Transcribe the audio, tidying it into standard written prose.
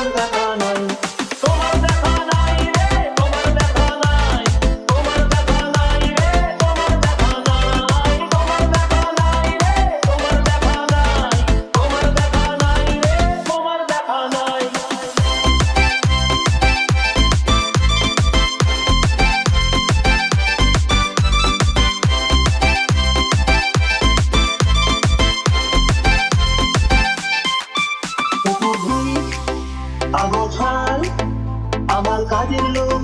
তোমার দেখা নাই, তোমার দেখা নাই রে, তোমার দেখা নাই, তোমার দেখা নাই রে, তোমার দেখা নাই, তোমার দেখা নাই রে, তোমার দেখা নাই, তোমার দেখা নাই রে, তোমার দেখা নাই। আমার কাজের লোক